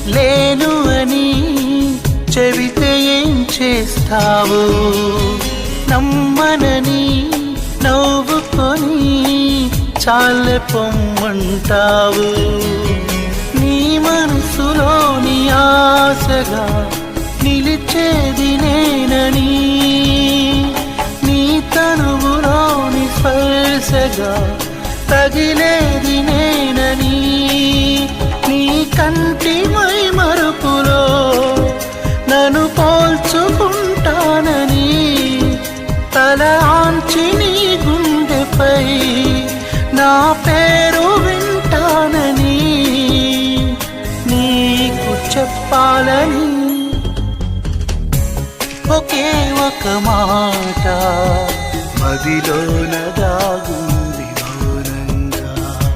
లేను అని చెబితే ఏం చేస్తావు? నమ్మనని నవ్వుకొని చాలే పొమ్మంటావు. నీ మనసులోని ఆశగా నిలిచేది నేనని, నీ తనువులోని స్పర్శగా తగిలేది నేనని, నీ కంటి మై మరుపులో నన్ను పోల్చుకుంటానని, తల ఆంచి నీ గుండెపై నా పేరు వింటానని నీకు చెప్పాలని ఒకే ఒక మాట మదిలోన దాగు